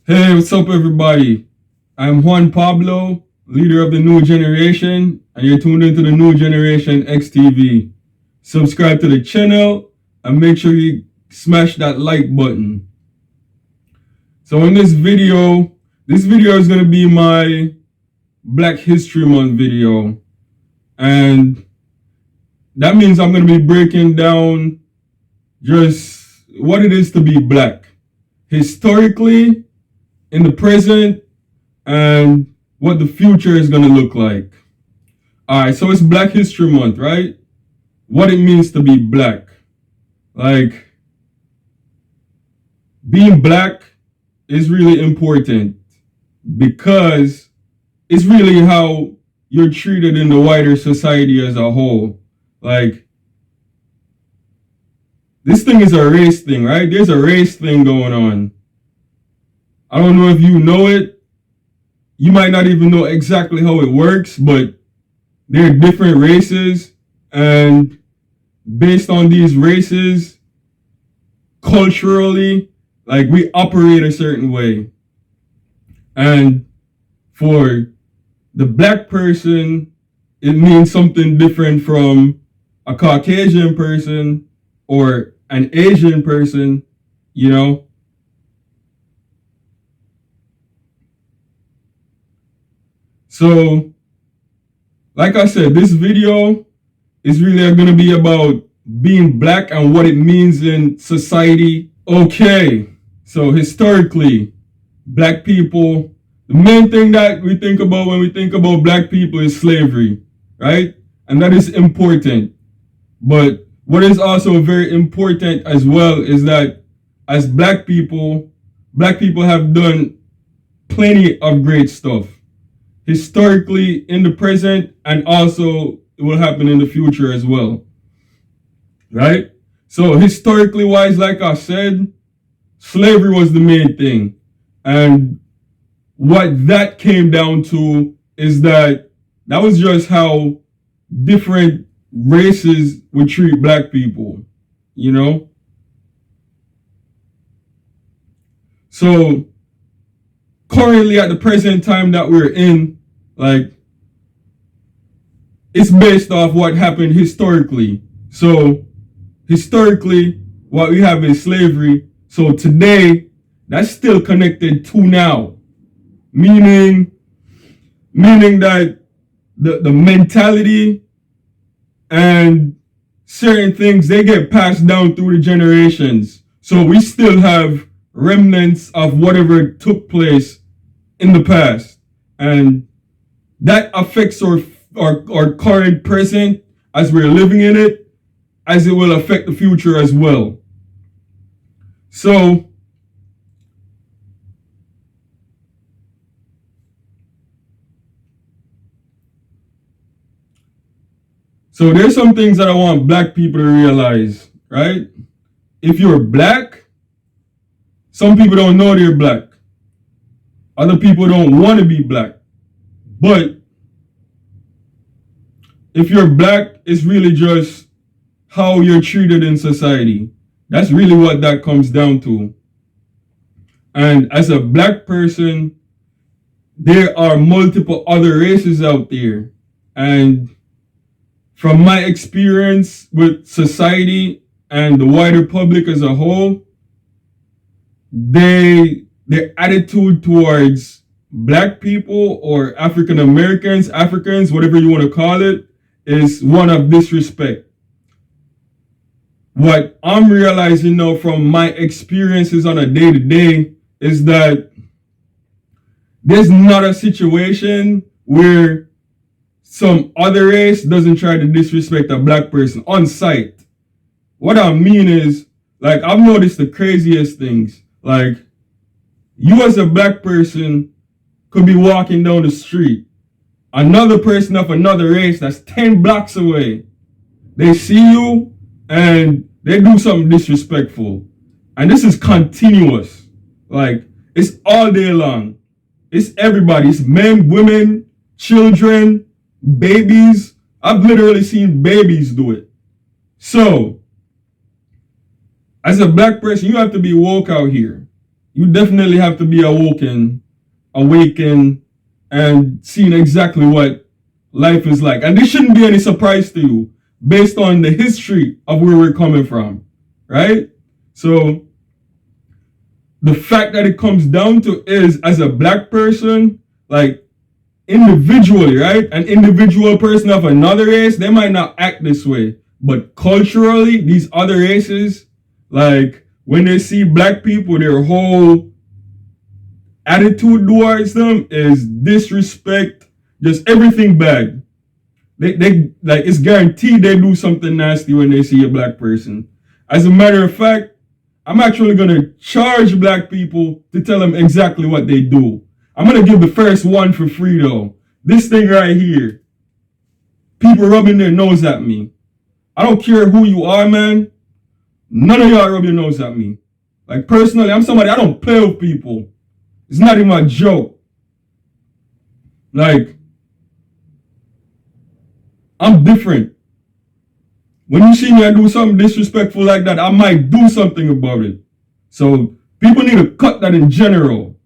Hey, what's up, everybody? I'm Juan Pablo, leader of the New Generation, and you're tuned into the New Generation XTV. Subscribe to the channel and make sure you smash that like button. So in this video is going to be my Black History Month video. And that means I'm going to be breaking down just what it is to be black historically, in the present, and what the future is going to look like. All right, so it's Black History Month, right? What it means to be black. Like, being black is really important because it's really how you're treated in the wider society as a whole. Like, this thing is a race thing, right? There's a race thing going on. I don't know if you know it. You might not even know exactly how it works, but there are different races, and based on these races, culturally, like, we operate a certain way. And for the black person, it means something different from a Caucasian person or an Asian person, you know? So, like I said, this video is really going to be about being black and what it means in society. Okay, so historically, black people, the main thing that we think about when we think about black people is slavery, right? And that is important. But what is also very important as well is that as black people have done plenty of great stuff historically, in the present, and also it will happen in the future as well, right? So historically wise, like I said, slavery was the main thing. And what that came down to is that was just how different races would treat black people, you know? So currently, at the present time that we're in, like, it's based off what happened historically. So historically, what we have is slavery. So today, that's still connected to now, meaning that the mentality and certain things, they get passed down through the generations. So we still have remnants of whatever took place in the past, and that affects our current present as we're living in it, as it will affect the future as well. So there's some things that I want black people to realize, right? If you're black, some people don't know they're black. Other people don't want to be black. But if you're black, it's really just how you're treated in society. That's really what that comes down to. And as a black person, there are multiple other races out there. And from my experience with society and the wider public as a whole, their attitude towards black people or African Americans, Africans, whatever you want to call it, is one of disrespect. What I'm realizing now from my experiences on a day-to-day is that there's not a situation where some other race doesn't try to disrespect a black person on sight. What I mean is, like, I've noticed the craziest things. Like, you as a black person could be walking down the street. Another person of another race that's 10 blocks away, they see you and they do something disrespectful. And this is continuous. Like, it's all day long. It's everybody. It's men, women, children, babies. I've literally seen babies do it. So, as a black person, you have to be woke out here. you definitely have to be awakened, and seeing exactly what life is like. And this shouldn't be any surprise to you based on the history of where we're coming from, right? So the fact that it comes down to is, as a black person, like individually, right? An individual person of another race, they might not act this way. But culturally, these other races, like when they see black people, their whole attitude towards them is disrespect, just everything bad. They like, it's guaranteed they do something nasty when they see a black person. As a matter of fact, I'm actually gonna charge black people to tell them exactly what they do. I'm gonna give the first one for free though. This thing right here. People rubbing their nose at me. I don't care who you are, man. None of y'all rub your nose at me. Like personally, I'm somebody, I don't play with people. It's not even a joke. Like, I'm different. When you see me, I do something disrespectful like that, I might do something about it. So people need to cut that in general.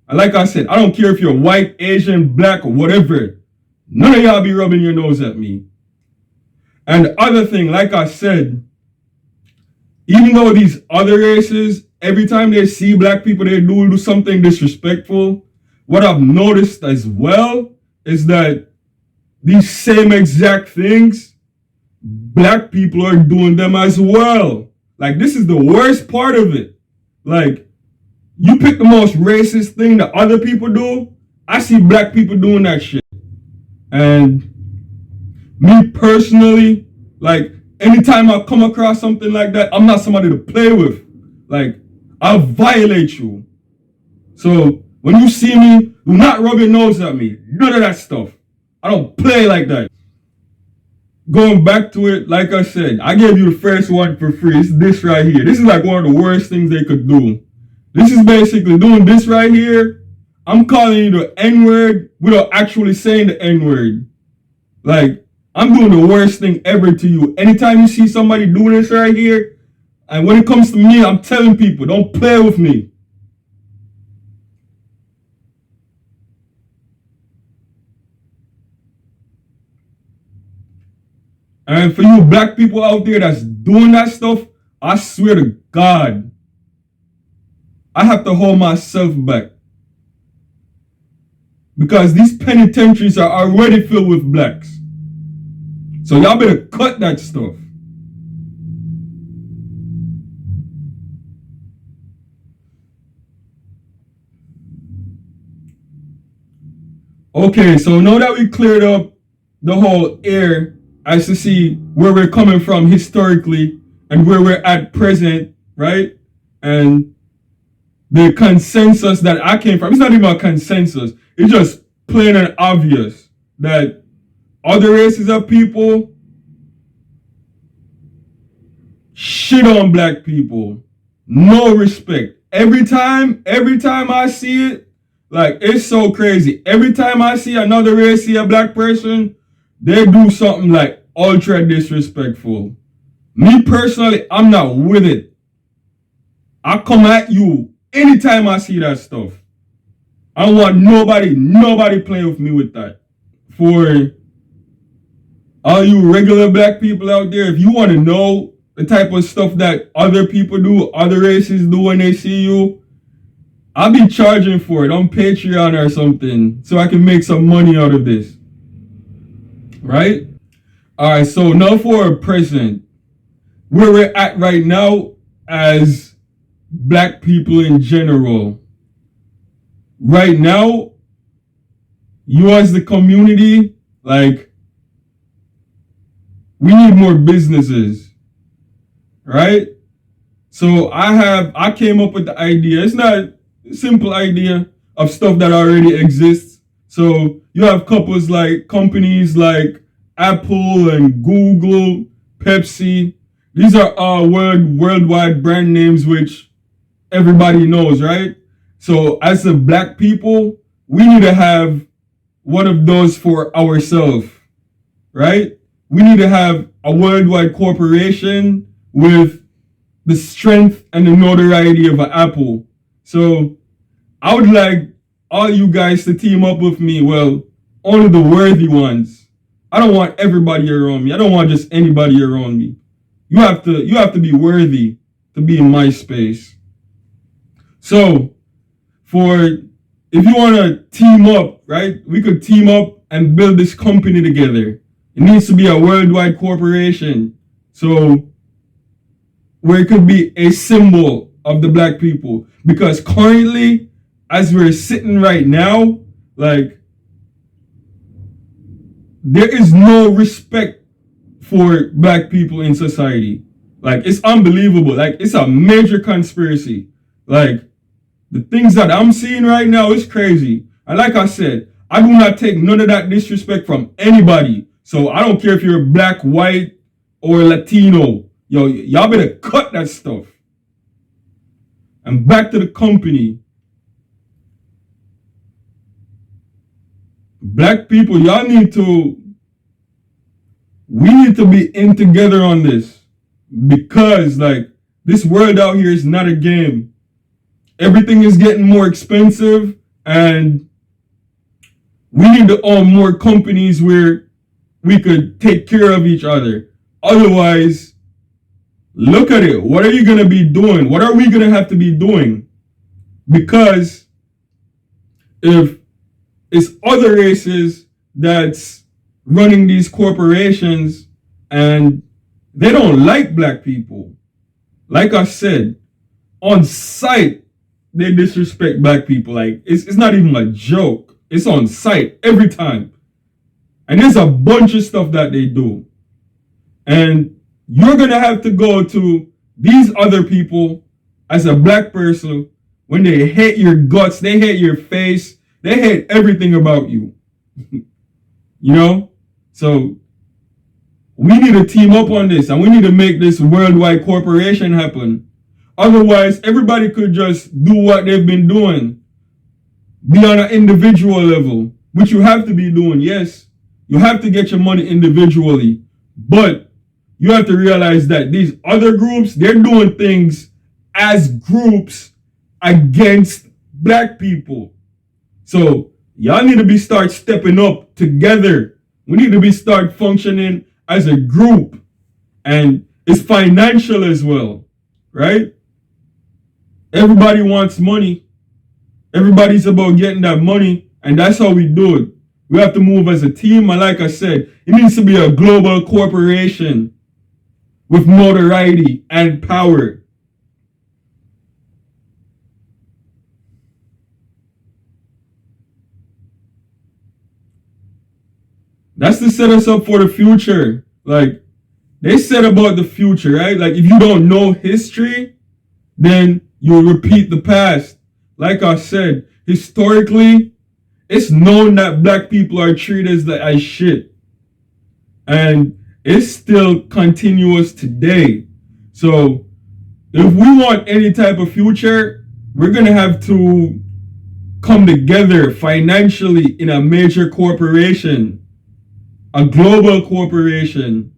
And like I said, I don't care if you're white, Asian, black, or whatever. None of y'all be rubbing your nose at me. And the other thing, like I said, even though these other races, every time they see black people, they do something disrespectful. What I've noticed as well is that these same exact things, black people are doing them as well. Like, this is the worst part of it. Like, you pick the most racist thing that other people do, I see black people doing that shit. And me personally, like, anytime I come across something like that, I'm not somebody to play with. Like, I'll violate you. So when you see me, do not rub your nose at me. None of that stuff. I don't play like that. Going back to it, like I said, I gave you the first one for free. It's this right here. This is like one of the worst things they could do. This is basically doing this right here. I'm calling you the N-word without actually saying the N-word. Like, I'm doing the worst thing ever to you. Anytime you see somebody doing this right here, and when it comes to me, I'm telling people, don't play with me. And for you black people out there that's doing that stuff, I swear to God, I have to hold myself back. Because these penitentiaries are already filled with blacks. So y'all better cut that stuff. Okay, so now that we cleared up the whole air as to see where we're coming from historically and where we're at present, right? And the consensus that I came from, it's not even a consensus. It's just plain and obvious that other races of people shit on black people. No respect. Every time I see it, like, it's so crazy. Every time I see another race, see a black person, they do something like ultra disrespectful. Me personally, I'm not with it. I come at you anytime I see that stuff. I don't want nobody playing with me with that. For all you regular black people out there, if you want to know the type of stuff that other people do, other races do when they see you, I'll be charging for it on Patreon or something so I can make some money out of this. Right? Alright, so now for present. Where we're at right now as black people in general. Right now, you as the community, like, we need more businesses. Right? So I came up with the idea. It's not a simple idea of stuff that already exists. So you have companies like Apple and Google, Pepsi. These are all worldwide brand names which everybody knows, right? So as a black people, we need to have one of those for ourselves, right? We need to have a worldwide corporation with the strength and the notoriety of an Apple. So I would like all you guys to team up with me. Well, only the worthy ones. I don't want everybody around me. I don't want just anybody around me. You have to be worthy to be in my space. So if you want to team up, right? We could team up and build this company together. It needs to be a worldwide corporation. So where it could be a symbol of the black people. Because currently, as we're sitting right now, like, there is no respect for black people in society. Like, it's unbelievable. Like, it's a major conspiracy. Like, the things that I'm seeing right now is crazy. And like I said, I do not take none of that disrespect from anybody. So I don't care if you're black, white, or Latino. Yo, y'all better cut that stuff. And back to the company. Black people, we need to be in together on this. Because, like, this world out here is not a game. Everything is getting more expensive, and we need to own more companies where we could take care of each other. Otherwise, look at it. What are you going to be doing? What are we going to have to be doing? Because if it's other races that's running these corporations and they don't like black people, like I said, on sight, they disrespect black people. Like, it's not even a joke. It's on sight every time. And there's a bunch of stuff that they do. And you're going to have to go to these other people as a black person when they hate your guts, they hate your face, they hate everything about you. You know? So we need to team up on this, and we need to make this worldwide corporation happen. Otherwise, everybody could just do what they've been doing. Be on an individual level, which you have to be doing, yes. You have to get your money individually. But you have to realize that these other groups, they're doing things as groups against black people. So y'all need to start stepping up together. We need to start functioning as a group. And it's financial as well, right? Everybody wants money. Everybody's about getting that money, and that's how we do it. We have to move as a team, and like I said, it needs to be a global corporation with notoriety and power. That's to set us up for the future. Like, they said about the future, right? Like, if you don't know history, then you'll repeat the past. Like I said, historically, it's known that black people are treated as shit. And it's still continuous today. So if we want any type of future, we're going to have to come together financially in a major corporation, a global corporation.